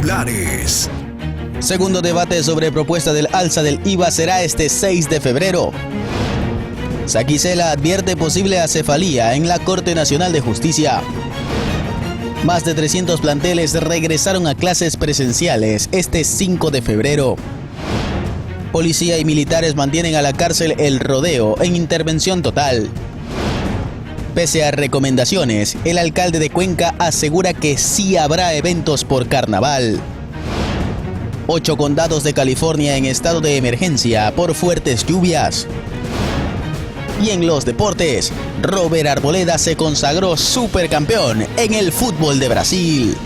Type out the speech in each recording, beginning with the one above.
titulares. Segundo debate sobre propuesta del alza del IVA será este 6 de febrero. Saquicela advierte posible acefalía en la Corte Nacional de Justicia. Más de 300 planteles regresaron a clases presenciales este 5 de febrero. Policía y militares mantienen a la cárcel El Rodeo en intervención total. Pese a recomendaciones, el alcalde de Cuenca asegura que sí habrá eventos por carnaval. 8 condados de California en estado de emergencia por fuertes lluvias. Y en los deportes, Robert Arboleda se consagró supercampeón en el fútbol de Brasil.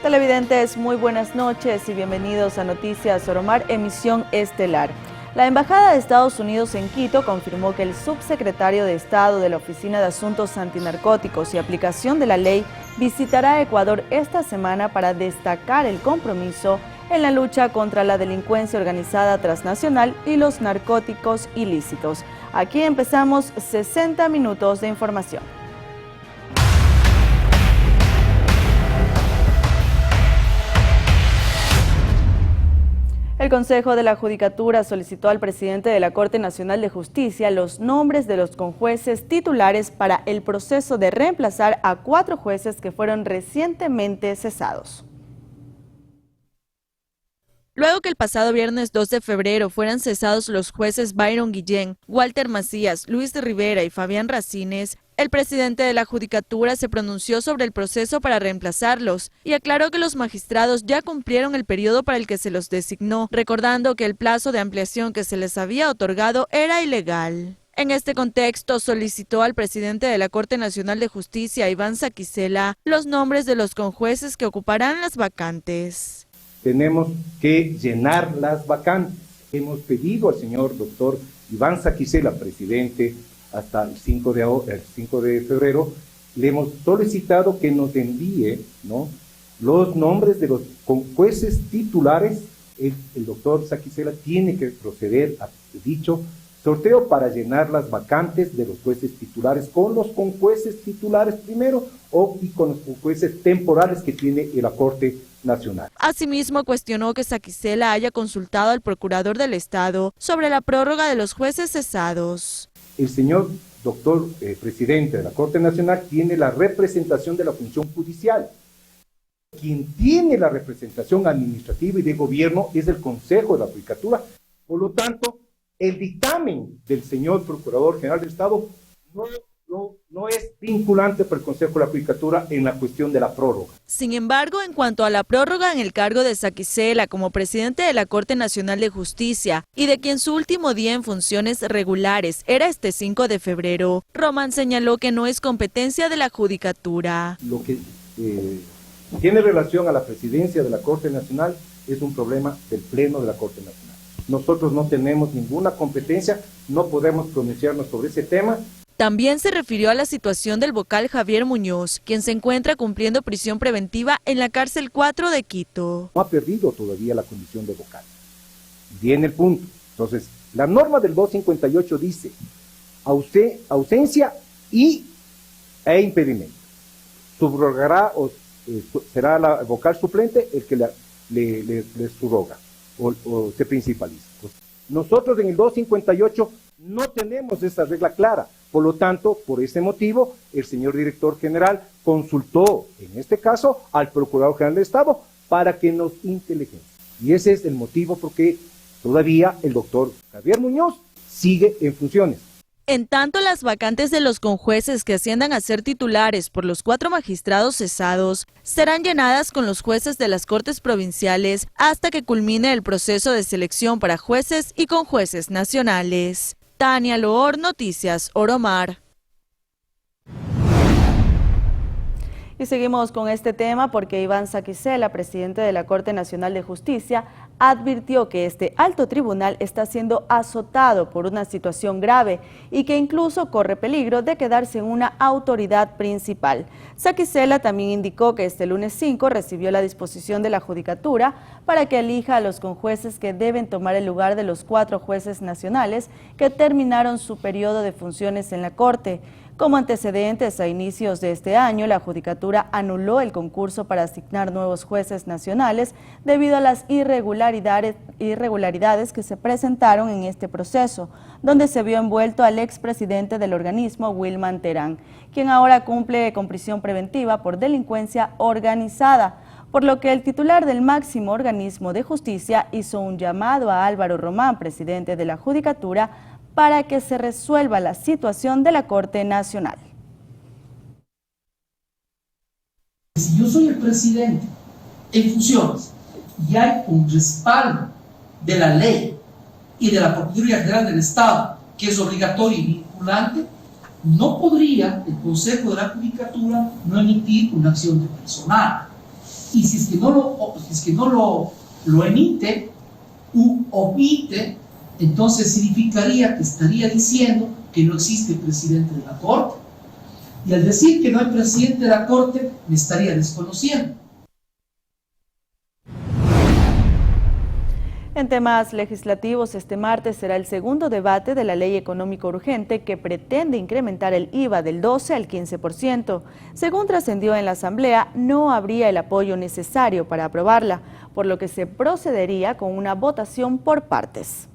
Televidentes, muy buenas noches y bienvenidos a Noticias Oromar, emisión estelar. La Embajada de Estados Unidos en Quito confirmó que el subsecretario de Estado de la Oficina de Asuntos Antinarcóticos y Aplicación de la Ley visitará Ecuador esta semana para destacar el compromiso en la lucha contra la delincuencia organizada transnacional y los narcóticos ilícitos. Aquí empezamos 60 minutos de información. El Consejo de la Judicatura solicitó al presidente de la Corte Nacional de Justicia los nombres de los conjueces titulares para el proceso de reemplazar a 4 jueces que fueron recientemente cesados. Luego que el pasado viernes 2 de febrero fueran cesados los jueces Byron Guillén, Walter Macías, Luis de Rivera y Fabián Racines, el presidente de la Judicatura se pronunció sobre el proceso para reemplazarlos y aclaró que los magistrados ya cumplieron el periodo para el que se los designó, recordando que el plazo de ampliación que se les había otorgado era ilegal. En este contexto, solicitó al presidente de la Corte Nacional de Justicia, Iván Saquicela, los nombres de los conjueces que ocuparán las vacantes. Tenemos que llenar las vacantes. Hemos pedido al señor doctor Iván Saquicela, presidente, hasta el 5 de febrero, le hemos solicitado que nos envíe, ¿no?, los nombres de los jueces titulares. El doctor Saquicela tiene que proceder a dicho sorteo para llenar las vacantes de los jueces titulares con los conjueces titulares primero y con los jueces temporales que tiene la Corte Nacional. Asimismo, cuestionó que Saquicela haya consultado al procurador del Estado sobre la prórroga de los jueces cesados. El señor doctor presidente de la Corte Nacional tiene la representación de la función judicial. Quien tiene la representación administrativa y de gobierno es el Consejo de la Judicatura. Por lo tanto, el dictamen del señor Procurador General del Estado no es vinculante para el Consejo de la Judicatura en la cuestión de la prórroga. Sin embargo, en cuanto a la prórroga en el cargo de Saquicela como presidente de la Corte Nacional de Justicia y de quien su último día en funciones regulares era este 5 de febrero, Román señaló que no es competencia de la Judicatura. Lo que tiene relación a la presidencia de la Corte Nacional es un problema del Pleno de la Corte Nacional. Nosotros no tenemos ninguna competencia, no podemos pronunciarnos sobre ese tema. También se refirió a la situación del vocal Javier Muñoz, quien se encuentra cumpliendo prisión preventiva en la cárcel 4 de Quito. No ha perdido todavía la condición de vocal. Viene el punto. Entonces, la norma del 258 dice ausencia e impedimento. Subrogará o será la vocal suplente el que le subroga o se principaliza. Pues, nosotros en el 258 no tenemos esa regla clara. Por lo tanto, por ese motivo, el señor director general consultó, en este caso, al Procurador General del Estado para que nos inteligencie. Y ese es el motivo por qué todavía el doctor Javier Muñoz sigue en funciones. En tanto, las vacantes de los conjueces que asciendan a ser titulares por los 4 magistrados cesados serán llenadas con los jueces de las Cortes Provinciales hasta que culmine el proceso de selección para jueces y conjueces nacionales. Tania Loor, Noticias Oromar. Y seguimos con este tema porque Iván Saquicela, presidente de la Corte Nacional de Justicia, advirtió que este alto tribunal está siendo azotado por una situación grave y que incluso corre peligro de quedarse en una autoridad principal. Saquicela también indicó que este lunes 5 recibió la disposición de la Judicatura para que elija a los conjueces que deben tomar el lugar de los 4 jueces nacionales que terminaron su periodo de funciones en la Corte. Como antecedentes, a inicios de este año, la Judicatura anuló el concurso para asignar nuevos jueces nacionales debido a las irregularidades que se presentaron en este proceso, donde se vio envuelto al expresidente del organismo, Wilman Terán, quien ahora cumple con prisión preventiva por delincuencia organizada, por lo que el titular del máximo organismo de justicia hizo un llamado a Álvaro Román, presidente de la Judicatura, para que se resuelva la situación de la Corte Nacional. Si yo soy el presidente en funciones y hay un respaldo de la ley y de la Procuraduría General del Estado, que es obligatorio y vinculante, no podría el Consejo de la Judicatura no emitir una acción de personal. Y si es que no lo emite u omite, entonces significaría que estaría diciendo que no existe presidente de la Corte. Y al decir que no hay presidente de la Corte, me estaría desconociendo. En temas legislativos, este martes será el segundo debate de la Ley Económica Urgente que pretende incrementar el IVA del 12 al 15%. Según trascendió en la Asamblea, no habría el apoyo necesario para aprobarla, por lo que se procedería con una votación por partes.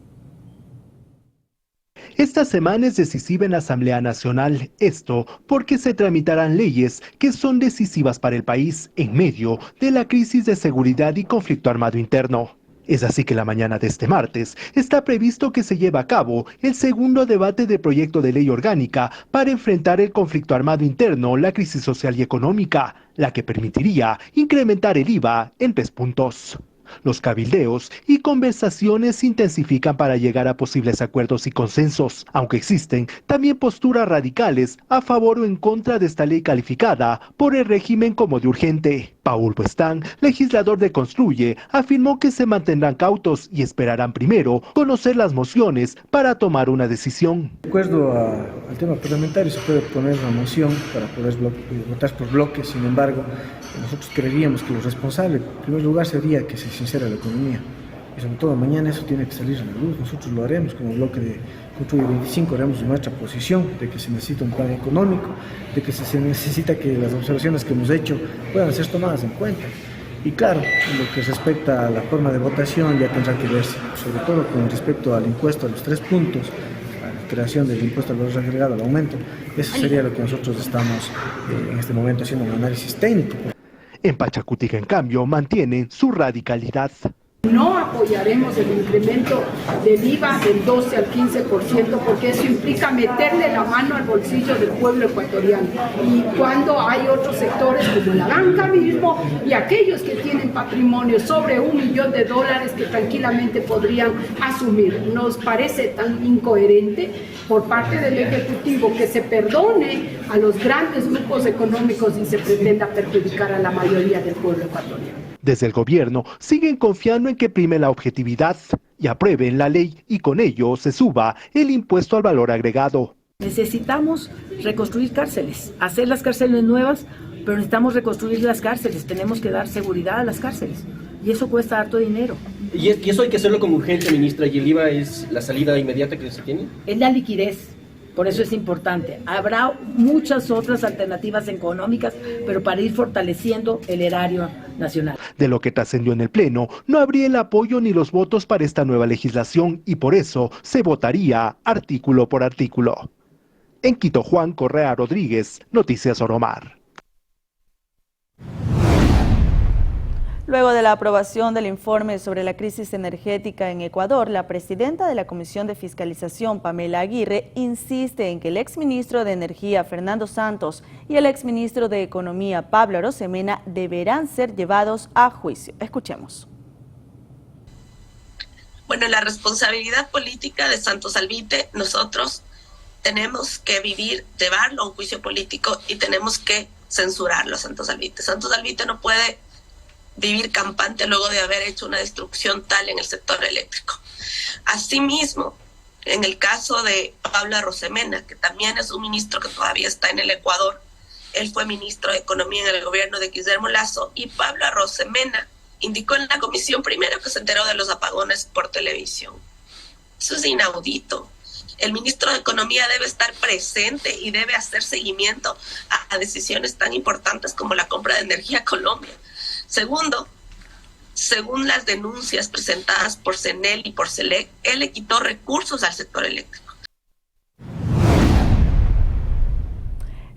Esta semana es decisiva en la Asamblea Nacional, esto porque se tramitarán leyes que son decisivas para el país en medio de la crisis de seguridad y conflicto armado interno. Es así que la mañana de este martes está previsto que se lleve a cabo el segundo debate del proyecto de ley orgánica para enfrentar el conflicto armado interno, la crisis social y económica, la que permitiría incrementar el IVA en 3 puntos. Los cabildeos y conversaciones se intensifican para llegar a posibles acuerdos y consensos, aunque existen también posturas radicales a favor o en contra de esta ley calificada por el régimen como de urgente. Paul Buestán, legislador de Construye, afirmó que se mantendrán cautos y esperarán primero conocer las mociones para tomar una decisión. De acuerdo al tema parlamentario, se puede poner una moción para poder votar por bloques. Sin embargo, nosotros creeríamos que lo responsable, en primer lugar, sería que se sincera la economía. Y sobre todo mañana eso tiene que salir a la luz. Nosotros lo haremos como bloque de Construye 25, haremos nuestra posición de que se necesita un plan económico, de que se necesita que las observaciones que hemos hecho puedan ser tomadas en cuenta. Y claro, en lo que respecta a la forma de votación ya tendrá que verse, sobre todo con respecto al impuesto a los 3 puntos, a la creación del impuesto al valor agregado, al aumento. Eso sería lo que nosotros estamos en este momento haciendo un análisis técnico. En Pachacutica, en cambio, mantienen su radicalidad. No apoyaremos el incremento del IVA del 12 al 15% porque eso implica meterle la mano al bolsillo del pueblo ecuatoriano. Y cuando hay otros sectores como la banca mismo y aquellos que tienen patrimonio sobre $1 millón que tranquilamente podrían asumir. Nos parece tan incoherente por parte del Ejecutivo que se perdone a los grandes grupos económicos y se pretenda perjudicar a la mayoría del pueblo ecuatoriano. Desde el gobierno siguen confiando en que prime la objetividad y aprueben la ley y con ello se suba el impuesto al valor agregado. Necesitamos reconstruir cárceles, hacer las cárceles nuevas, pero necesitamos reconstruir las cárceles, tenemos que dar seguridad a las cárceles y eso cuesta harto dinero. ¿Y eso hay que hacerlo con urgencia, ministra, y el IVA es la salida inmediata que se tiene? Es la liquidez. Por eso es importante. Habrá muchas otras alternativas económicas, pero para ir fortaleciendo el erario nacional. De lo que trascendió en el Pleno, no habría el apoyo ni los votos para esta nueva legislación y por eso se votaría artículo por artículo. En Quito, Juan Correa Rodríguez, Noticias Oromar. Luego de la aprobación del informe sobre la crisis energética en Ecuador, la presidenta de la Comisión de Fiscalización, Pamela Aguirre, insiste en que el exministro de Energía, Fernando Santos, y el exministro de Economía, Pablo Arosemena, deberán ser llevados a juicio. Escuchemos. Bueno, la responsabilidad política de Santos Alvite, nosotros tenemos que llevarlo a un juicio político y tenemos que censurarlo a Santos Alvite. Santos Alvite no puede vivir campante luego de haber hecho una destrucción tal en el sector eléctrico. Asimismo, en el caso de Pablo Arosemena, que también es un ministro que todavía está en el Ecuador, él fue ministro de Economía en el gobierno de Guillermo Lasso, y Pablo Arosemena indicó en la comisión primero que se enteró de los apagones por televisión. Eso es inaudito. El ministro de Economía debe estar presente y debe hacer seguimiento a decisiones tan importantes como la compra de energía a Colombia. Segundo, según las denuncias presentadas por CENEL y por SELEC, él le quitó recursos al sector eléctrico.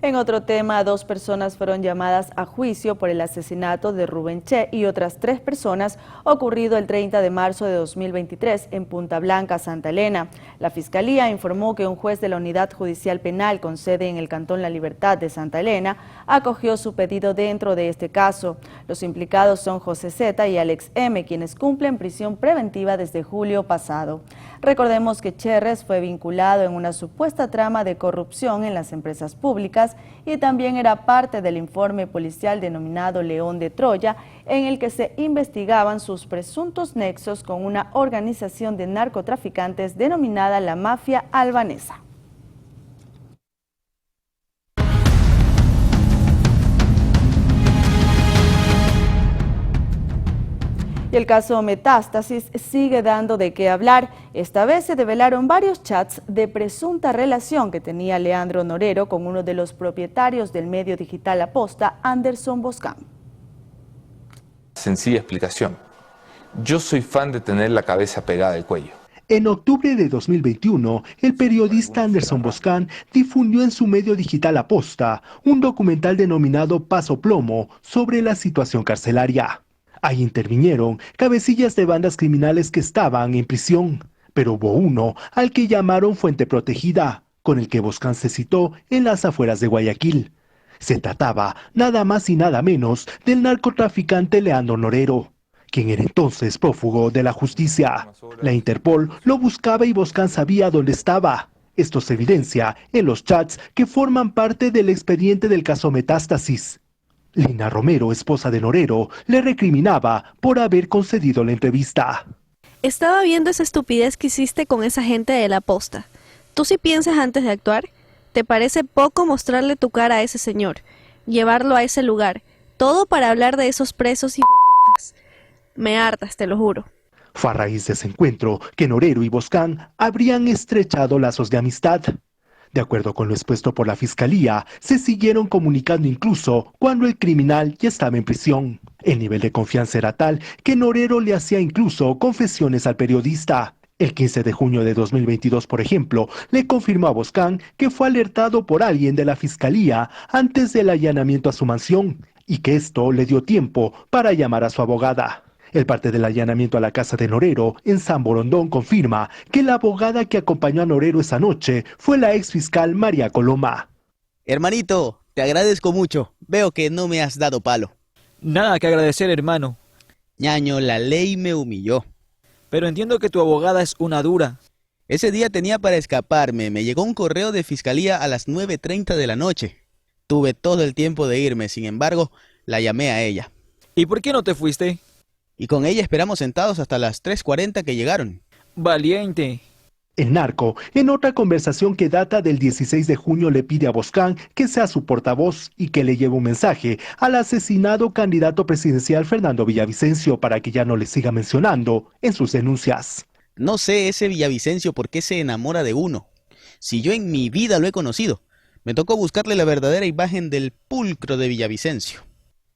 En otro tema, 2 personas fueron llamadas a juicio por el asesinato de Rubén Che y otras 3 personas ocurrido el 30 de marzo de 2023 en Punta Blanca, Santa Elena. La Fiscalía informó que un juez de la Unidad Judicial Penal con sede en el Cantón La Libertad de Santa Elena acogió su pedido dentro de este caso. Los implicados son José Z y Alex M, quienes cumplen prisión preventiva desde julio pasado. Recordemos que Cherres fue vinculado en una supuesta trama de corrupción en las empresas públicas y también era parte del informe policial denominado León de Troya, en el que se investigaban sus presuntos nexos con una organización de narcotraficantes denominada la Mafia Albanesa. Y el caso Metástasis sigue dando de qué hablar. Esta vez se develaron varios chats de presunta relación que tenía Leandro Norero con uno de los propietarios del medio digital La Posta, Anderson Boscan. Sencilla explicación. Yo soy fan de tener la cabeza pegada al cuello. En octubre de 2021, el periodista Anderson Boscan difundió en su medio digital La Posta un documental denominado Paso Plomo sobre la situación carcelaria. Ahí intervinieron cabecillas de bandas criminales que estaban en prisión, pero hubo uno al que llamaron Fuente Protegida, con el que Boscan se citó en las afueras de Guayaquil. Se trataba nada más y nada menos del narcotraficante Leandro Norero, quien era entonces prófugo de la justicia. La Interpol lo buscaba y Boscan sabía dónde estaba. Esto se evidencia en los chats que forman parte del expediente del caso Metástasis. Lina Romero, esposa de Norero, le recriminaba por haber concedido la entrevista. Estaba viendo esa estupidez que hiciste con esa gente de La Posta. ¿Tú sí piensas antes de actuar? ¿Te parece poco mostrarle tu cara a ese señor? Llevarlo a ese lugar. Todo para hablar de esos presos y putas. Me hartas, te lo juro. Fue a raíz de ese encuentro que Norero y Boscan habrían estrechado lazos de amistad. De acuerdo con lo expuesto por la Fiscalía, se siguieron comunicando incluso cuando el criminal ya estaba en prisión. El nivel de confianza era tal que Norero le hacía incluso confesiones al periodista. El 15 de junio de 2022, por ejemplo, le confirmó a Boscan que fue alertado por alguien de la Fiscalía antes del allanamiento a su mansión y que esto le dio tiempo para llamar a su abogada. El parte del allanamiento a la casa de Norero en San Borondón confirma que la abogada que acompañó a Norero esa noche fue la exfiscal María Coloma. Hermanito, te agradezco mucho. Veo que no me has dado palo. Nada que agradecer, hermano. Ñaño, la ley me humilló. Pero entiendo que tu abogada es una dura. Ese día tenía para escaparme. Me llegó un correo de fiscalía a las 9:30 de la noche. Tuve todo el tiempo de irme, sin embargo, la llamé a ella. ¿Y por qué no te fuiste? Y con ella esperamos sentados hasta las 3:40 que llegaron. Valiente. El narco, en otra conversación que data del 16 de junio, le pide a Boscan que sea su portavoz y que le lleve un mensaje al asesinado candidato presidencial Fernando Villavicencio para que ya no le siga mencionando en sus denuncias. No sé ese Villavicencio por qué se enamora de uno. Si yo en mi vida lo he conocido, me tocó buscarle la verdadera imagen del pulcro de Villavicencio.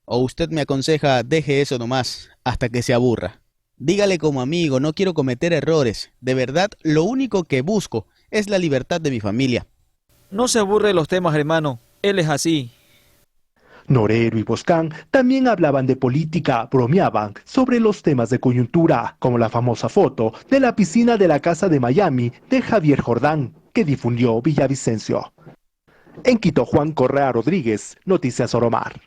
O usted me aconseja, deje eso nomás, hasta que se aburra. Dígale como amigo, no quiero cometer errores. De verdad, lo único que busco es la libertad de mi familia. No se aburre de los temas, hermano. Él es así. Norero y Boscan también hablaban de política, bromeaban sobre los temas de coyuntura, como la famosa foto de la piscina de la casa de Miami de Javier Jordán, que difundió Villavicencio. En Quito, Juan Correa Rodríguez, Noticias Oromar.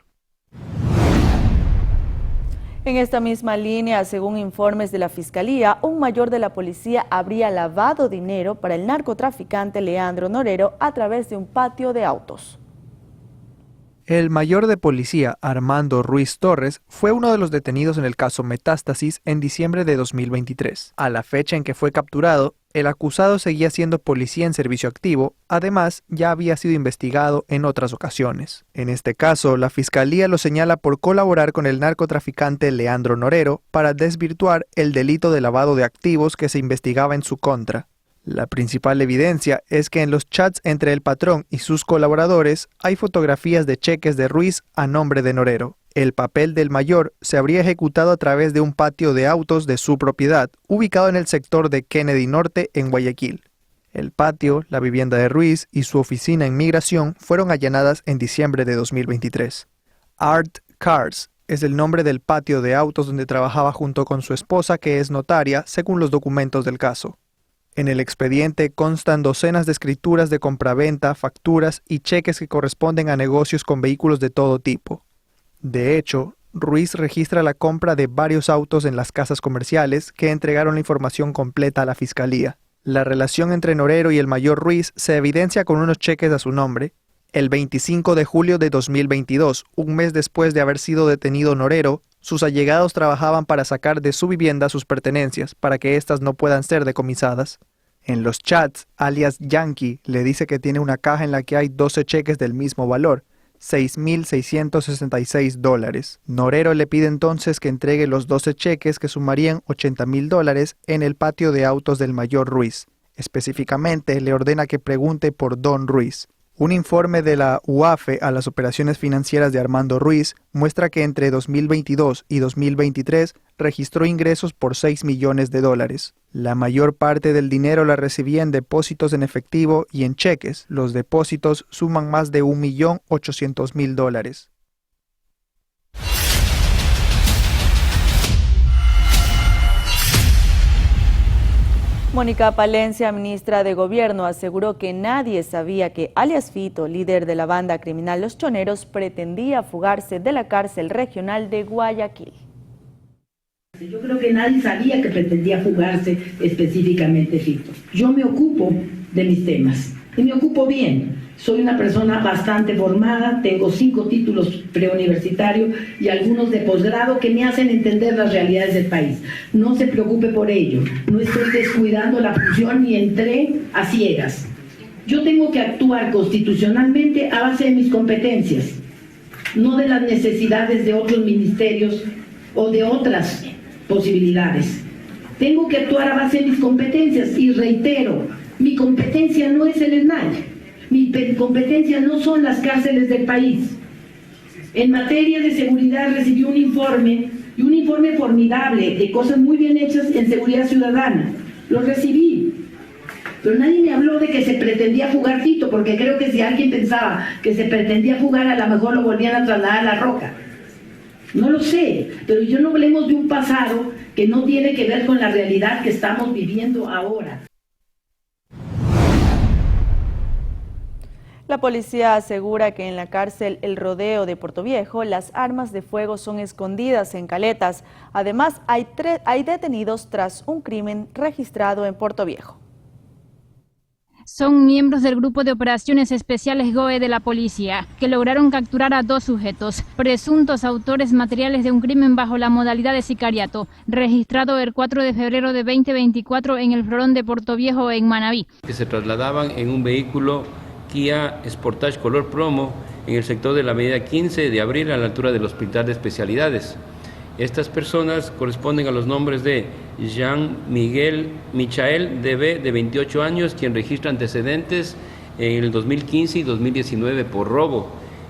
En esta misma línea, según informes de la Fiscalía, un mayor de la policía habría lavado dinero para el narcotraficante Leandro Norero a través de un patio de autos. El mayor de policía, Armando Ruiz Torres, fue uno de los detenidos en el caso Metástasis en diciembre de 2023. A la fecha en que fue capturado, el acusado seguía siendo policía en servicio activo, además ya había sido investigado en otras ocasiones. En este caso, la Fiscalía lo señala por colaborar con el narcotraficante Leandro Norero para desvirtuar el delito de lavado de activos que se investigaba en su contra. La principal evidencia es que en los chats entre el patrón y sus colaboradores hay fotografías de cheques de Ruiz a nombre de Norero. El papel del mayor se habría ejecutado a través de un patio de autos de su propiedad, ubicado en el sector de Kennedy Norte, en Guayaquil. El patio, la vivienda de Ruiz y su oficina en migración fueron allanadas en diciembre de 2023. Art Cars es el nombre del patio de autos donde trabajaba junto con su esposa, que es notaria, según los documentos del caso. En el expediente constan docenas de escrituras de compraventa, facturas y cheques que corresponden a negocios con vehículos de todo tipo. De hecho, Ruiz registra la compra de varios autos en las casas comerciales que entregaron la información completa a la Fiscalía. La relación entre Norero y el mayor Ruiz se evidencia con unos cheques a su nombre. El 25 de julio de 2022, un mes después de haber sido detenido Norero, sus allegados trabajaban para sacar de su vivienda sus pertenencias para que éstas no puedan ser decomisadas. En los chats, alias Yankee le dice que tiene una caja en la que hay 12 cheques del mismo valor, $6,666. Norero le pide entonces que entregue los 12 cheques que sumarían $80,000 en el patio de autos del mayor Ruiz. Específicamente le ordena que pregunte por Don Ruiz. Un informe de la UAFE a las operaciones financieras de Armando Ruiz muestra que entre 2022 y 2023 registró ingresos por $6 millones. La mayor parte del dinero la recibía en depósitos en efectivo y en cheques. Los depósitos suman más de $1.800.000. Mónica Palencia, ministra de Gobierno, aseguró que nadie sabía que alias Fito, líder de la banda criminal Los Choneros, pretendía fugarse de la cárcel regional de Guayaquil. Yo creo que nadie sabía que pretendía fugarse específicamente Fito. Yo me ocupo de mis temas y me ocupo bien. Soy una persona bastante formada, tengo 5 títulos preuniversitarios y algunos de posgrado que me hacen entender las realidades del país. No se preocupe por ello, no estoy descuidando la función ni entré a ciegas. Yo tengo que actuar constitucionalmente a base de mis competencias, no de las necesidades de otros ministerios o de otras posibilidades. Tengo que actuar a base de mis competencias y reitero, mi competencia no es el SNAI. Mi competencia no son las cárceles del país. En materia de seguridad recibí un informe formidable de cosas muy bien hechas en seguridad ciudadana. Lo recibí. Pero nadie me habló de que se pretendía fugar Fito, porque creo que si alguien pensaba que se pretendía fugar, a lo mejor lo volvían a trasladar a La Roca. No lo sé, pero yo no hablemos de un pasado que no tiene que ver con la realidad que estamos viviendo ahora. La policía asegura que en la cárcel El Rodeo de Portoviejo las armas de fuego son escondidas en caletas. Además, hay detenidos tras un crimen registrado en Portoviejo. Son miembros del Grupo de Operaciones Especiales GOE de la policía, que lograron capturar a 2 sujetos, presuntos autores materiales de un crimen bajo la modalidad de sicariato, registrado el 4 de febrero de 2024 en el Florón de Portoviejo, en Manabí. Que se trasladaban en un vehículo Kia Sportage color plomo en el sector de la avenida 15 de abril a la altura del Hospital de Especialidades. Estas personas corresponden a los nombres de Jean Miguel Michael DB, de 28 años, quien registra antecedentes en el 2015 y 2019 por robo,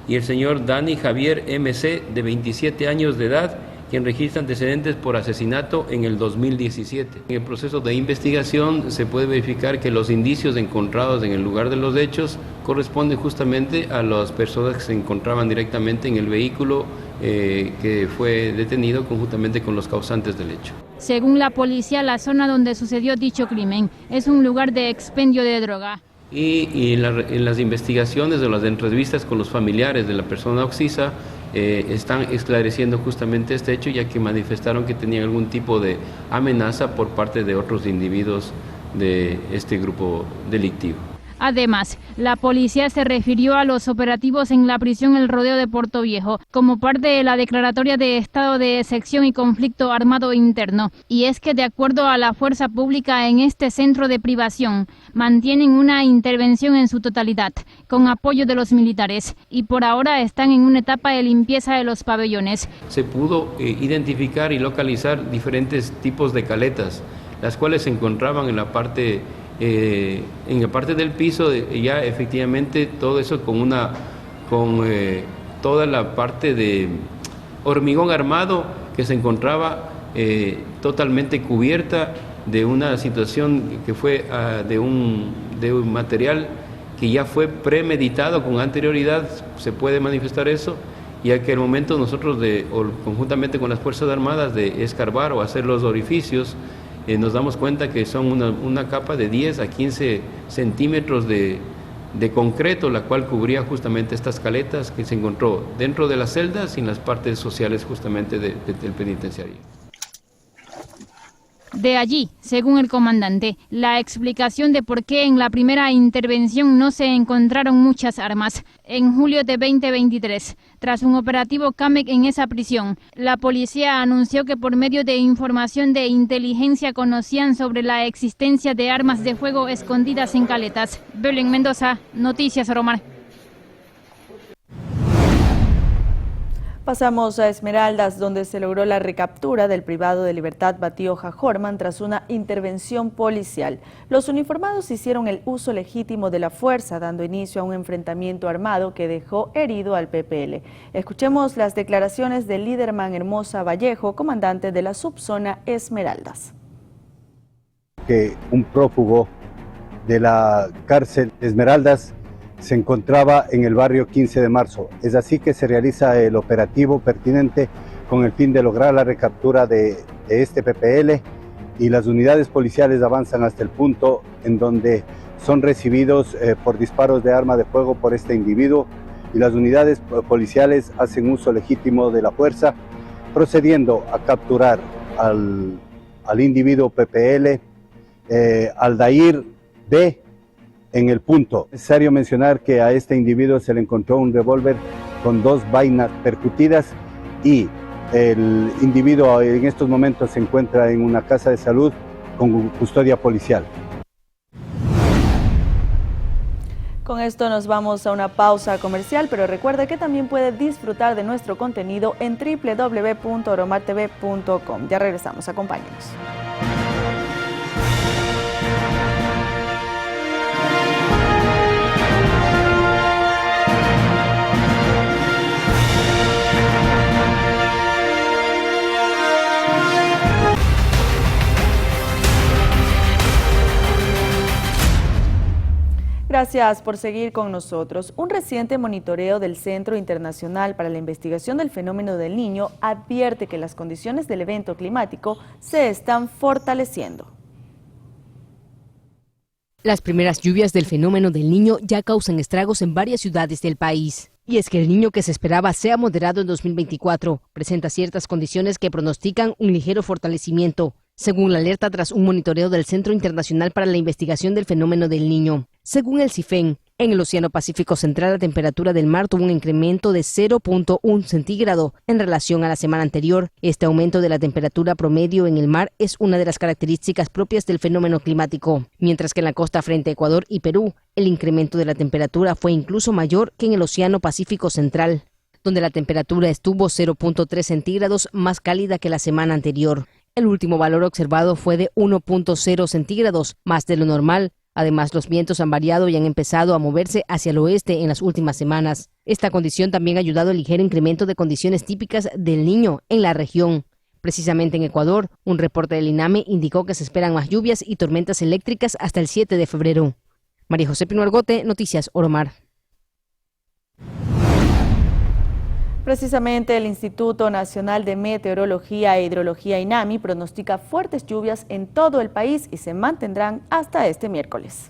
y el señor Dani Javier MC, de 27 años de edad, quien registra antecedentes por asesinato en el 2017. En el proceso de investigación se puede verificar que los indicios encontrados en el lugar de los hechos corresponden justamente a las personas que se encontraban directamente en el vehículo que fue detenido conjuntamente con los causantes del hecho. Según la policía, la zona donde sucedió dicho crimen es un lugar de expendio de droga. Y en las investigaciones de las entrevistas con los familiares de la persona occisa, están esclareciendo justamente este hecho, ya que manifestaron que tenían algún tipo de amenaza por parte de otros individuos de este grupo delictivo. Además, la policía se refirió a los operativos en la prisión El Rodeo de Portoviejo como parte de la declaratoria de estado de excepción y conflicto armado interno. Y es que de acuerdo a la fuerza pública en este centro de privación, mantienen una intervención en su totalidad, con apoyo de los militares, y por ahora están en una etapa de limpieza de los pabellones. Se pudo identificar y localizar diferentes tipos de caletas, las cuales se encontraban en la parte del piso, ya efectivamente todo eso con toda la parte de hormigón armado que se encontraba totalmente cubierta de una situación que fue de un material que ya fue premeditado con anterioridad, se puede manifestar eso, ya que al momento nosotros conjuntamente con las Fuerzas Armadas de escarbar o hacer los orificios, nos damos cuenta que son una capa de 10 a 15 centímetros de concreto, la cual cubría justamente estas caletas que se encontró dentro de las celdas y en las partes sociales justamente del penitenciario. De allí, según el comandante, la explicación de por qué en la primera intervención no se encontraron muchas armas. En julio de 2023, tras un operativo CAMEC en esa prisión, la policía anunció que por medio de información de inteligencia conocían sobre la existencia de armas de fuego escondidas en caletas. Belén Mendoza, Noticias Oromar. Pasamos a Esmeraldas, donde se logró la recaptura del privado de libertad Batío Jajorman tras una intervención policial. Los uniformados hicieron el uso legítimo de la fuerza, dando inicio a un enfrentamiento armado que dejó herido al PPL. Escuchemos las declaraciones de Liderman Hermosa Vallejo, comandante de la subzona Esmeraldas. Que un prófugo de la cárcel Esmeraldas se encontraba en el barrio 15 de marzo. Es así que se realiza el operativo pertinente con el fin de lograr la recaptura de este PPL, y las unidades policiales avanzan hasta el punto en donde son recibidos por disparos de arma de fuego por este individuo, y las unidades policiales hacen uso legítimo de la fuerza, procediendo a capturar al individuo PPL, Aldair B., en el punto. Es necesario mencionar que a este individuo se le encontró un revólver con 2 vainas percutidas, y el individuo en estos momentos se encuentra en una casa de salud con custodia policial. Con esto nos vamos a una pausa comercial, pero recuerde que también puede disfrutar de nuestro contenido en www.oromartv.com. Ya regresamos, acompáñenos. Gracias por seguir con nosotros. Un reciente monitoreo del Centro Internacional para la Investigación del Fenómeno del Niño advierte que las condiciones del evento climático se están fortaleciendo. Las primeras lluvias del fenómeno del Niño ya causan estragos en varias ciudades del país. Y es que el Niño que se esperaba sea moderado en 2024 presenta ciertas condiciones que pronostican un ligero fortalecimiento, según la alerta tras un monitoreo del Centro Internacional para la Investigación del Fenómeno del Niño. Según el CIFEN, en el Océano Pacífico Central la temperatura del mar tuvo un incremento de 0.1 centígrado en relación a la semana anterior. Este aumento de la temperatura promedio en el mar es una de las características propias del fenómeno climático, mientras que en la costa frente a Ecuador y Perú, el incremento de la temperatura fue incluso mayor que en el Océano Pacífico Central, donde la temperatura estuvo 0.3 centígrados más cálida que la semana anterior. El último valor observado fue de 1.0 centígrados, más de lo normal. Además, los vientos han variado y han empezado a moverse hacia el oeste en las últimas semanas. Esta condición también ha ayudado al ligero incremento de condiciones típicas del Niño en la región. Precisamente en Ecuador, un reporte del INAME indicó que se esperan más lluvias y tormentas eléctricas hasta el 7 de febrero. María José Pino Argote, Noticias Oromar. Precisamente el Instituto Nacional de Meteorología e Hidrología INAMI pronostica fuertes lluvias en todo el país y se mantendrán hasta este miércoles.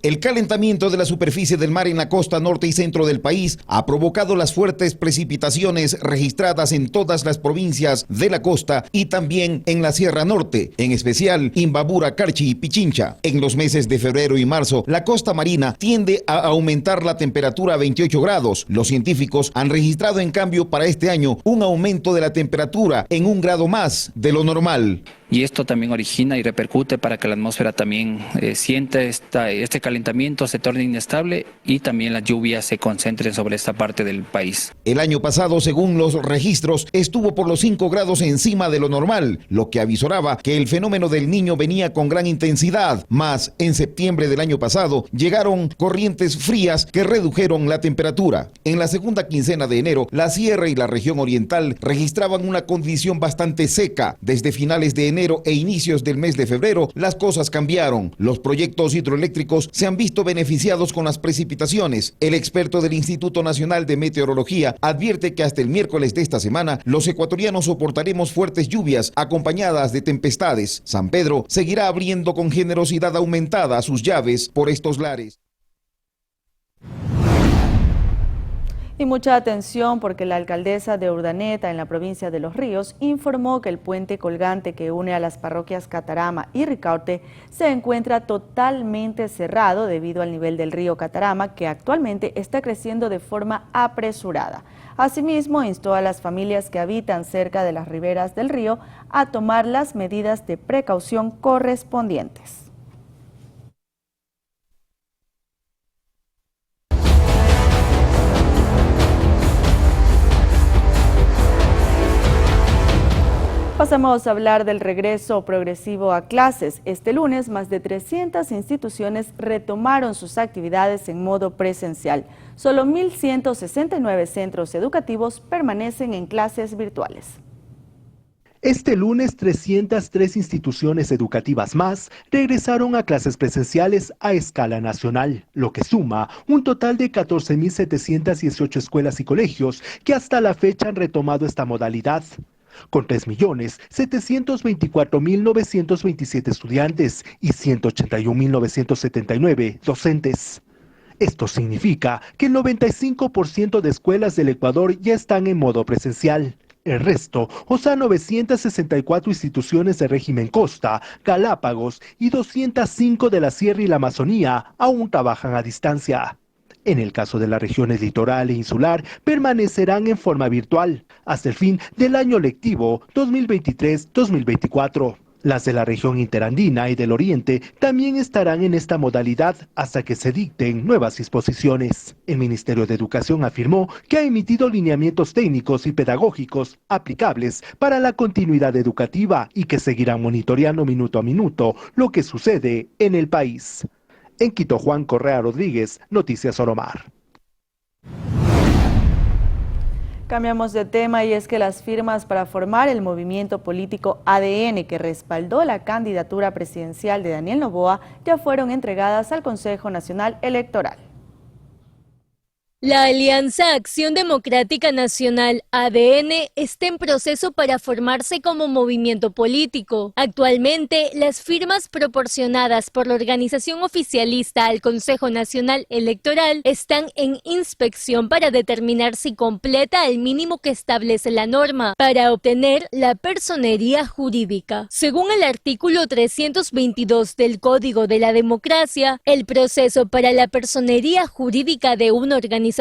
El calentamiento de la superficie del mar en la costa norte y centro del país ha provocado las fuertes precipitaciones registradas en todas las provincias de la costa y también en la Sierra Norte, en especial Imbabura, Carchi y Pichincha. En los meses de febrero y marzo, la costa marina tiende a aumentar la temperatura a 28 grados. Los científicos han registrado en cambio para este año un aumento de la temperatura en 1 grado más de lo normal. Y esto también origina y repercute para que la atmósfera también sienta este calentamiento, se torne inestable y también las lluvias se concentren sobre esta parte del país. El año pasado, según los registros, estuvo por los 5 grados encima de lo normal, lo que avisoraba que el fenómeno del Niño venía con gran intensidad. Mas, en septiembre del año pasado, llegaron corrientes frías que redujeron la temperatura. En la segunda quincena de enero, la sierra y la región oriental registraban una condición bastante seca. Desde finales de enero e inicios del mes de febrero, las cosas cambiaron. Los proyectos hidroeléctricos se han visto beneficiados con las precipitaciones. El experto del Instituto Nacional de Meteorología advierte que hasta el miércoles de esta semana, los ecuatorianos soportaremos fuertes lluvias acompañadas de tempestades. San Pedro seguirá abriendo con generosidad aumentada sus llaves por estos lares. Y mucha atención porque la alcaldesa de Urdaneta, en la provincia de Los Ríos, informó que el puente colgante que une a las parroquias Catarama y Ricaurte se encuentra totalmente cerrado debido al nivel del río Catarama, que actualmente está creciendo de forma apresurada. Asimismo, instó a las familias que habitan cerca de las riberas del río a tomar las medidas de precaución correspondientes. Pasamos a hablar del regreso progresivo a clases. Este lunes, más de 300 instituciones retomaron sus actividades en modo presencial. Solo 1.169 centros educativos permanecen en clases virtuales. Este lunes, 303 instituciones educativas más regresaron a clases presenciales a escala nacional, lo que suma un total de 14.718 escuelas y colegios que hasta la fecha han retomado esta modalidad, con 3.724.927 estudiantes y 181.979 docentes. Esto significa que el 95% de escuelas del Ecuador ya están en modo presencial. El resto, o sea, 964 instituciones de régimen Costa, Galápagos y 205 de la Sierra y la Amazonía aún trabajan a distancia. En el caso de las regiones litoral e insular, permanecerán en forma virtual hasta el fin del año lectivo 2023-2024. Las de la región interandina y del oriente también estarán en esta modalidad hasta que se dicten nuevas disposiciones. El Ministerio de Educación afirmó que ha emitido lineamientos técnicos y pedagógicos aplicables para la continuidad educativa y que seguirán monitoreando minuto a minuto lo que sucede en el país. En Quito, Juan Correa Rodríguez, Noticias Oromar. Cambiamos de tema y es que las firmas para formar el movimiento político ADN que respaldó la candidatura presidencial de Daniel Noboa ya fueron entregadas al Consejo Nacional Electoral. La Alianza Acción Democrática Nacional, ADN, está en proceso para formarse como movimiento político. Actualmente, las firmas proporcionadas por la organización oficialista al Consejo Nacional Electoral están en inspección para determinar si completa el mínimo que establece la norma para obtener la personería jurídica. Según el artículo 322 del Código de la Democracia, el proceso para la personería jurídica de una organización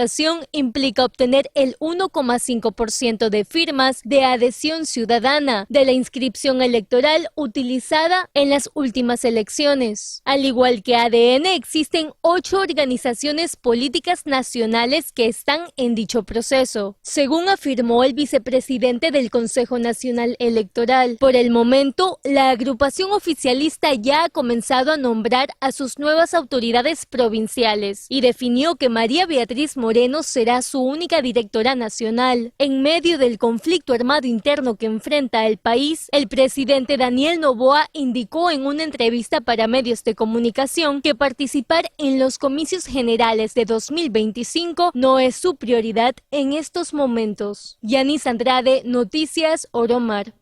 implica obtener el 1,5% de firmas de adhesión ciudadana de la inscripción electoral utilizada en las últimas elecciones. Al igual que ADN, existen 8 organizaciones políticas nacionales que están en dicho proceso, según afirmó el vicepresidente del Consejo Nacional Electoral. Por el momento, la agrupación oficialista ya ha comenzado a nombrar a sus nuevas autoridades provinciales y definió que María Beatriz Moreno será su única directora nacional. En medio del conflicto armado interno que enfrenta el país, el presidente Daniel Noboa indicó en una entrevista para medios de comunicación que participar en los comicios generales de 2025 no es su prioridad en estos momentos. Yanis Andrade, Noticias Oromar.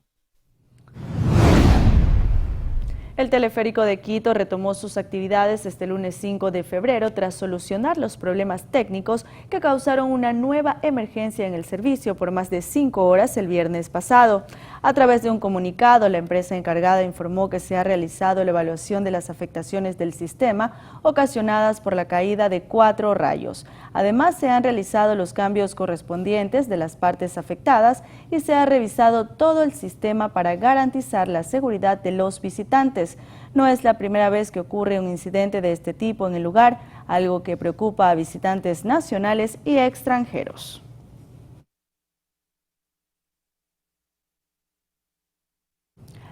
El teleférico de Quito retomó sus actividades este lunes 5 de febrero tras solucionar los problemas técnicos que causaron una nueva emergencia en el servicio por más de 5 horas el viernes pasado. A través de un comunicado, la empresa encargada informó que se ha realizado la evaluación de las afectaciones del sistema ocasionadas por la caída de 4 rayos. Además, se han realizado los cambios correspondientes de las partes afectadas y se ha revisado todo el sistema para garantizar la seguridad de los visitantes. No es la primera vez que ocurre un incidente de este tipo en el lugar, algo que preocupa a visitantes nacionales y extranjeros.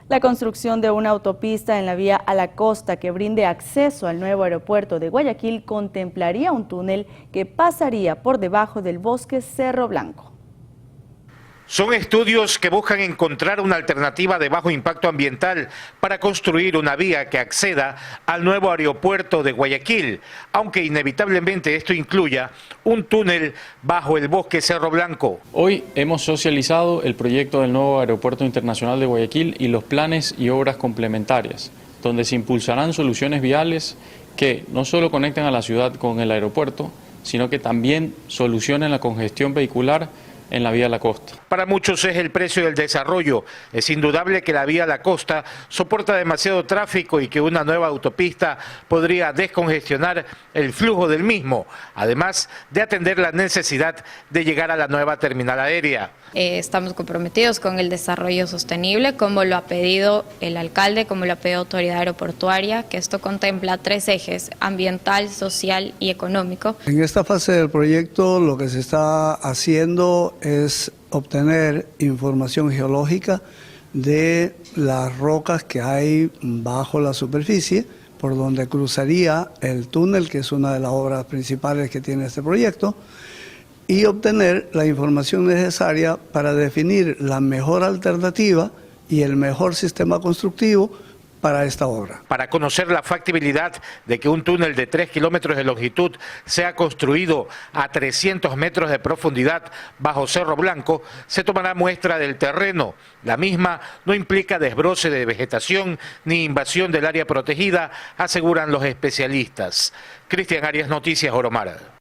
La construcción de una autopista en la vía a la costa que brinde acceso al nuevo aeropuerto de Guayaquil contemplaría un túnel que pasaría por debajo del bosque Cerro Blanco. Son estudios que buscan encontrar una alternativa de bajo impacto ambiental para construir una vía que acceda al nuevo aeropuerto de Guayaquil, aunque inevitablemente esto incluya un túnel bajo el bosque Cerro Blanco. Hoy hemos socializado el proyecto del nuevo aeropuerto internacional de Guayaquil y los planes y obras complementarias, donde se impulsarán soluciones viales que no solo conecten a la ciudad con el aeropuerto, sino que también solucionen la congestión vehicular en la vía a la costa. Para muchos es el precio del desarrollo. Es indudable que la vía a la costa soporta demasiado tráfico y que una nueva autopista podría descongestionar el flujo del mismo, además de atender la necesidad de llegar a la nueva terminal aérea. Estamos comprometidos con el desarrollo sostenible, como lo ha pedido el alcalde, como lo ha pedido Autoridad Aeroportuaria, que esto contempla 3 ejes: ambiental, social y económico. En esta fase del proyecto lo que se está haciendo es obtener información geológica de las rocas que hay bajo la superficie, por donde cruzaría el túnel, que es una de las obras principales que tiene este proyecto, y obtener la información necesaria para definir la mejor alternativa y el mejor sistema constructivo para esta obra. Para conocer la factibilidad de que un túnel de 3 kilómetros de longitud sea construido a 300 metros de profundidad bajo Cerro Blanco, se tomará muestra del terreno. La misma no implica desbroce de vegetación ni invasión del área protegida, aseguran los especialistas. Cristian Arias, Noticias Oromar.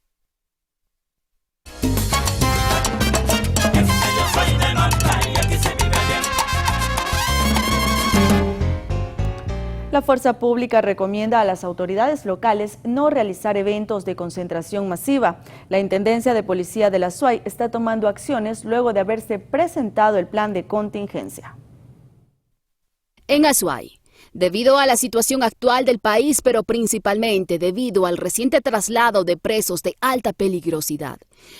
La Fuerza Pública recomienda a las autoridades locales no realizar eventos de concentración masiva. La Intendencia de Policía de la SUAY está tomando acciones luego de haberse presentado el plan de contingencia. En Azuay, debido a la situación actual del país, pero principalmente debido al reciente traslado de presos de alta peligrosidad,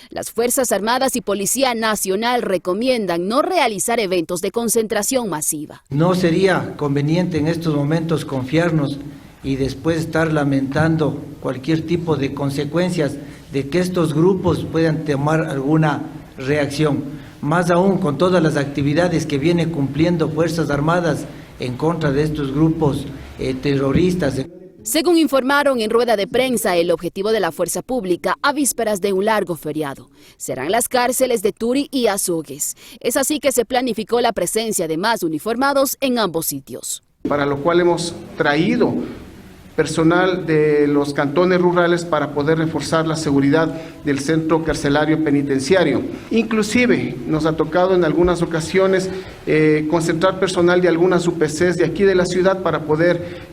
las Fuerzas Armadas y Policía Nacional recomiendan no realizar eventos de concentración masiva. No sería conveniente en estos momentos confiarnos y después estar lamentando cualquier tipo de consecuencias de que estos grupos puedan tomar alguna reacción. Más aún con todas las actividades que viene cumpliendo Fuerzas Armadas en contra de estos grupos terroristas. Según informaron en rueda de prensa, el objetivo de la Fuerza Pública a vísperas de un largo feriado serán las cárceles de Turi y Azogues. Es así que se planificó la presencia de más uniformados en ambos sitios. Para lo cual hemos traído personal de los cantones rurales para poder reforzar la seguridad del centro carcelario penitenciario. Inclusive nos ha tocado en algunas ocasiones concentrar personal de algunas UPCs de aquí de la ciudad para poder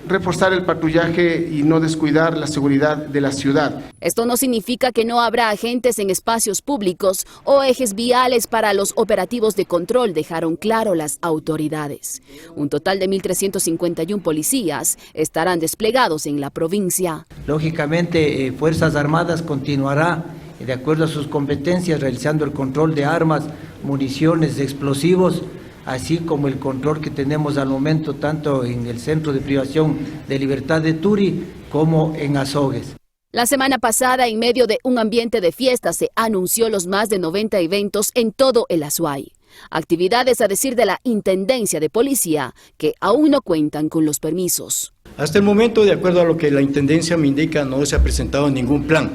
reforzar el patrullaje y no descuidar la seguridad de la ciudad. Esto no significa que no habrá agentes en espacios públicos o ejes viales para los operativos de control, dejaron claro las autoridades. Un total de 1.351 policías estarán desplegados en la provincia. Lógicamente, Fuerzas Armadas continuará, de acuerdo a sus competencias, realizando el control de armas, municiones, explosivos, así como el control que tenemos al momento tanto en el Centro de Privación de Libertad de Turi como en Azogues. La semana pasada, en medio de un ambiente de fiesta, se anunció los más de 90 eventos en todo el Azuay. Actividades, a decir de la Intendencia de Policía, que aún no cuentan con los permisos. Hasta el momento, de acuerdo a lo que la Intendencia me indica, no se ha presentado ningún plan.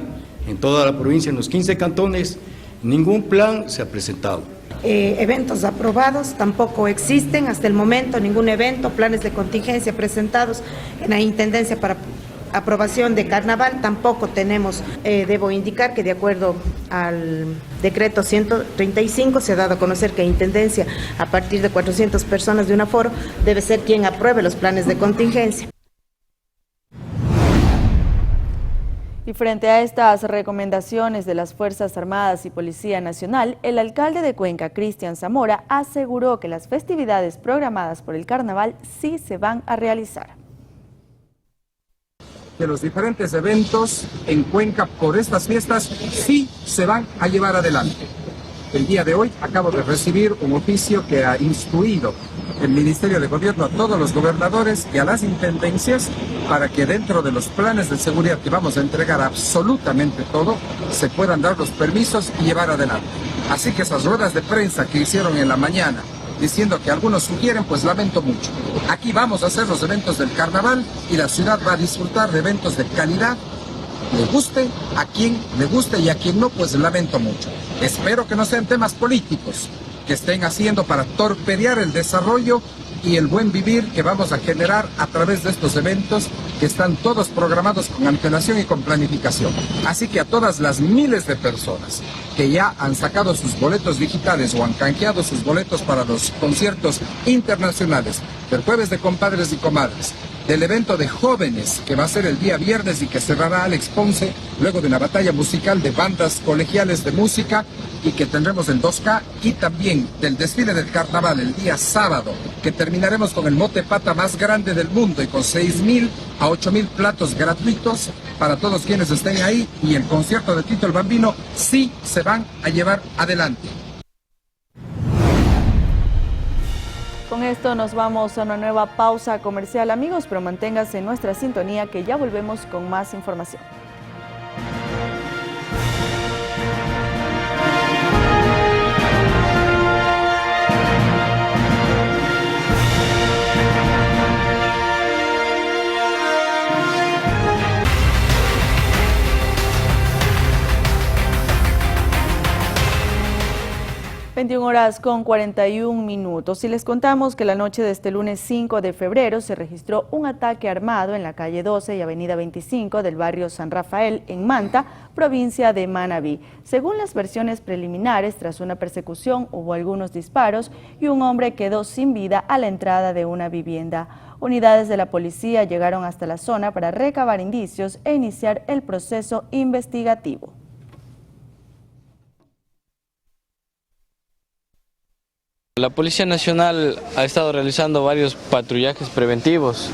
En toda la provincia, en los 15 cantones, ningún plan se ha presentado. eventos aprobados, tampoco existen hasta el momento ningún evento, planes de contingencia presentados en la Intendencia para aprobación de carnaval, tampoco tenemos. Debo indicar que de acuerdo al decreto 135 se ha dado a conocer que Intendencia, a partir de 400 personas de un aforo, debe ser quien apruebe los planes de contingencia. Y frente a estas recomendaciones de las Fuerzas Armadas y Policía Nacional, el alcalde de Cuenca, Cristian Zamora, aseguró que las festividades programadas por el carnaval sí se van a realizar. Que los diferentes eventos en Cuenca por estas fiestas sí se van a llevar adelante. El día de hoy acabo de recibir un oficio que ha instruido el Ministerio de Gobierno a todos los gobernadores y a las intendencias para que dentro de los planes de seguridad que vamos a entregar absolutamente todo, se puedan dar los permisos y llevar adelante. Así que esas ruedas de prensa que hicieron en la mañana diciendo que algunos sugieren, pues lamento mucho. Aquí vamos a hacer los eventos del carnaval y la ciudad va a disfrutar de eventos de calidad. Le guste a quien le guste y a quien no, pues lamento mucho. Espero que no sean temas políticos que estén haciendo para torpedear el desarrollo y el buen vivir que vamos a generar a través de estos eventos que están todos programados con antelación y con planificación. Así que a todas las miles de personas que ya han sacado sus boletos digitales o han canjeado sus boletos para los conciertos internacionales del Jueves de Compadres y Comadres, del evento de jóvenes que va a ser el día viernes y que cerrará Alex Ponce, luego de una batalla musical de bandas colegiales de música y que tendremos el 2K, y también del desfile del carnaval el día sábado, que terminaremos con el mote pata más grande del mundo y con 6.000 a 8.000 platos gratuitos para todos quienes estén ahí, y el concierto de Tito el Bambino sí se van a llevar adelante. Con esto nos vamos a una nueva pausa comercial, amigos, pero manténgase en nuestra sintonía que ya volvemos con más información. (21:41) y les contamos que la noche de este lunes 5 de febrero se registró un ataque armado en la calle 12 y avenida 25 del barrio San Rafael en Manta, provincia de Manabí. Según las versiones preliminares, tras una persecución hubo algunos disparos y un hombre quedó sin vida a la entrada de una vivienda. Unidades de la policía llegaron hasta la zona para recabar indicios e iniciar el proceso investigativo. La Policía Nacional ha estado realizando varios patrullajes preventivos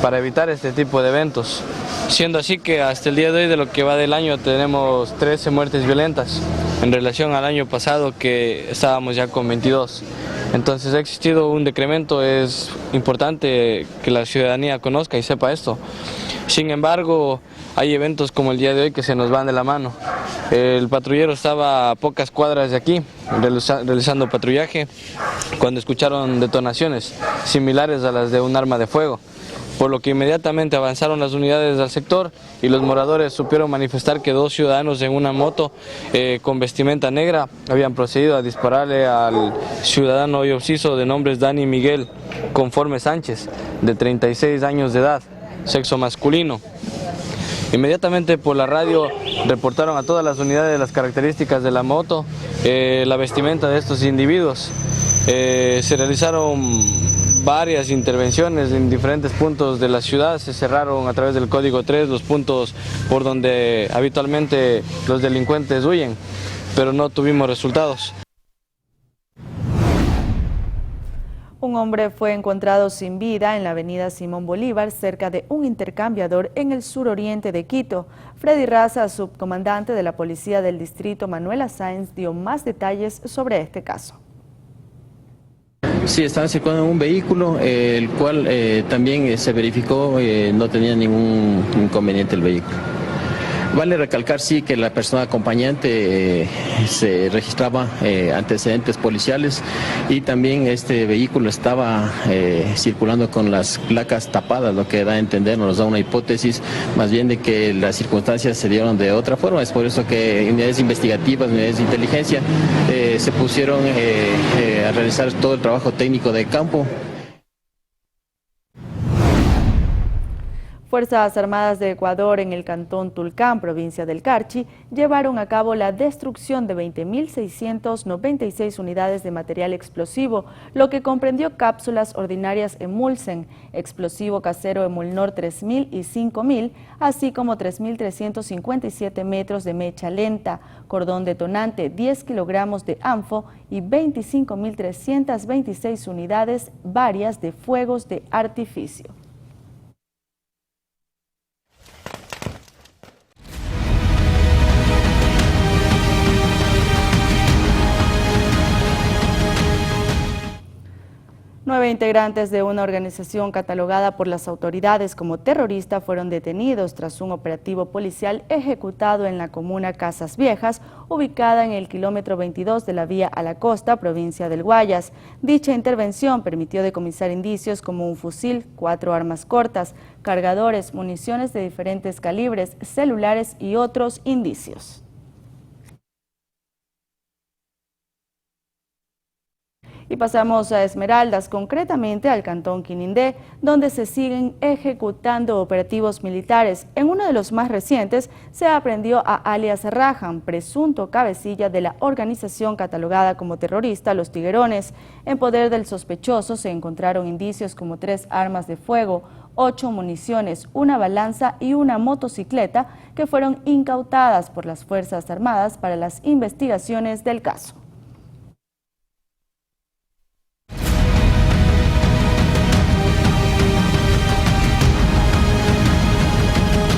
para evitar este tipo de eventos, siendo así que hasta el día de hoy, de lo que va del año, tenemos 13 muertes violentas en relación al año pasado, que estábamos ya con 22. Entonces ha existido un decremento. Es importante que la ciudadanía conozca y sepa esto. Sin embargo, hay eventos como el día de hoy que se nos van de la mano. El patrullero estaba a pocas cuadras de aquí realizando patrullaje cuando escucharon detonaciones similares a las de un arma de fuego, por lo que inmediatamente avanzaron las unidades al sector y los moradores supieron manifestar que dos ciudadanos en una moto con vestimenta negra habían procedido a dispararle al ciudadano hoy occiso de nombres Dani Miguel Conforme Sánchez, de 36 años de edad, sexo masculino. Inmediatamente por la radio reportaron a todas las unidades las características de la moto, la vestimenta de estos individuos. Se realizaron varias intervenciones en diferentes puntos de la ciudad. Se cerraron a través del Código 3 los puntos por donde habitualmente los delincuentes huyen, pero no tuvimos resultados. Un hombre fue encontrado sin vida en la avenida Simón Bolívar, cerca de un intercambiador en el suroriente de Quito. Freddy Raza, subcomandante de la Policía del Distrito Manuela Sáenz, dio más detalles sobre este caso. Sí, estaba circulando en un vehículo, el cual también se verificó no tenía ningún inconveniente el vehículo. Vale recalcar, sí, que la persona acompañante se registraba antecedentes policiales y también este vehículo estaba circulando con las placas tapadas, lo que da a entender, nos da una hipótesis más bien de que las circunstancias se dieron de otra forma. Es por eso que unidades investigativas, unidades de inteligencia se pusieron a realizar todo el trabajo técnico de campo. Fuerzas Armadas de Ecuador en el cantón Tulcán, provincia del Carchi, llevaron a cabo la destrucción de 20.696 unidades de material explosivo, lo que comprendió cápsulas ordinarias Emulsen, explosivo casero Emulnor 3000 y 5000, así como 3.357 metros de mecha lenta, cordón detonante, 10 kilogramos de ANFO y 25.326 unidades varias de fuegos de artificio. Nueve integrantes de una organización catalogada por las autoridades como terrorista fueron detenidos tras un operativo policial ejecutado en la comuna Casas Viejas, ubicada en el kilómetro 22 de la vía a la costa, provincia del Guayas. Dicha intervención permitió decomisar indicios como un fusil, 4 armas cortas, cargadores, municiones de diferentes calibres, celulares y otros indicios. Y pasamos a Esmeraldas, concretamente al cantón Quinindé, donde se siguen ejecutando operativos militares. En uno de los más recientes se aprehendió a alias Rajan, presunto cabecilla de la organización catalogada como terrorista Los Tiguerones. En poder del sospechoso se encontraron indicios como 3 armas de fuego, 8 municiones, una balanza y una motocicleta que fueron incautadas por las Fuerzas Armadas para las investigaciones del caso.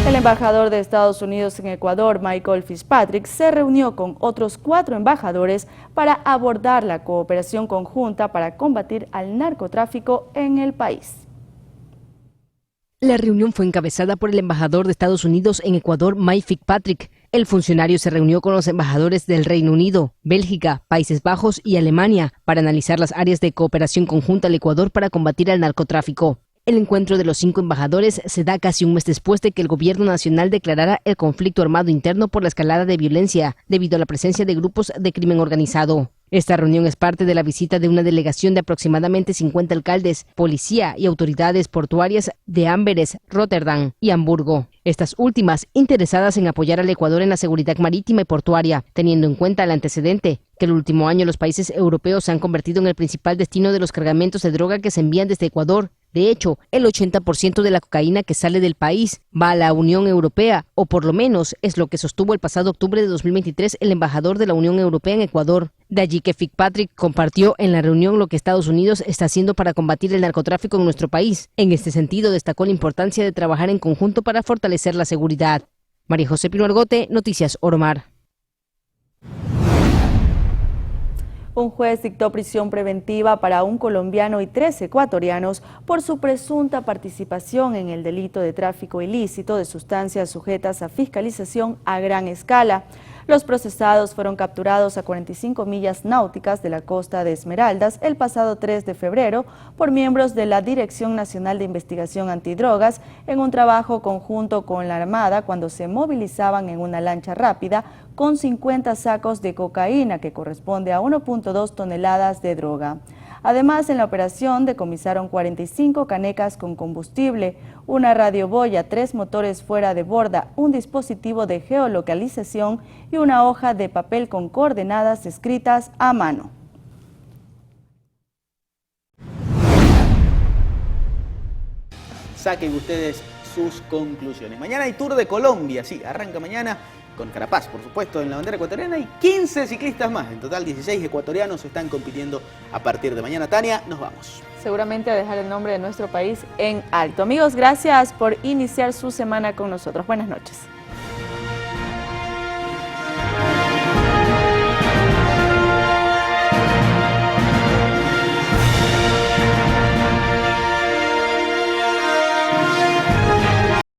El embajador de Estados Unidos en Ecuador, Michael Fitzpatrick, se reunió con otros 4 embajadores para abordar la cooperación conjunta para combatir al narcotráfico en el país. La reunión fue encabezada por el embajador de Estados Unidos en Ecuador, Mike Fitzpatrick. El funcionario se reunió con los embajadores del Reino Unido, Bélgica, Países Bajos y Alemania para analizar las áreas de cooperación conjunta al Ecuador para combatir al narcotráfico. El encuentro de los 5 embajadores se da casi un mes después de que el gobierno nacional declarara el conflicto armado interno por la escalada de violencia debido a la presencia de grupos de crimen organizado. Esta reunión es parte de la visita de una delegación de aproximadamente 50 alcaldes, policía y autoridades portuarias de Amberes, Rotterdam y Hamburgo. Estas últimas interesadas en apoyar al Ecuador en la seguridad marítima y portuaria, teniendo en cuenta el antecedente que el último año los países europeos se han convertido en el principal destino de los cargamentos de droga que se envían desde Ecuador. De hecho, el 80% de la cocaína que sale del país va a la Unión Europea, o por lo menos es lo que sostuvo el pasado octubre de 2023 el embajador de la Unión Europea en Ecuador. De allí que Fitzpatrick compartió en la reunión lo que Estados Unidos está haciendo para combatir el narcotráfico en nuestro país. En este sentido, destacó la importancia de trabajar en conjunto para fortalecer la seguridad. María José Pino Argote, Noticias Oromar. Un juez dictó prisión preventiva para un colombiano y 3 ecuatorianos por su presunta participación en el delito de tráfico ilícito de sustancias sujetas a fiscalización a gran escala. Los procesados fueron capturados a 45 millas náuticas de la costa de Esmeraldas el pasado 3 de febrero por miembros de la Dirección Nacional de Investigación Antidrogas en un trabajo conjunto con la Armada cuando se movilizaban en una lancha rápida con 50 sacos de cocaína que corresponde a 1.2 toneladas de droga. Además, en la operación decomisaron 45 canecas con combustible, una radioboya, 3 motores fuera de borda, un dispositivo de geolocalización y una hoja de papel con coordenadas escritas a mano. Saquen ustedes sus conclusiones. Mañana hay Tour de Colombia, sí, arranca mañana con Carapaz, por supuesto, en la bandera ecuatoriana y 15 ciclistas más. En total, 16 ecuatorianos están compitiendo a partir de mañana. Tania, nos vamos. Seguramente a dejar el nombre de nuestro país en alto. Amigos, gracias por iniciar su semana con nosotros. Buenas noches.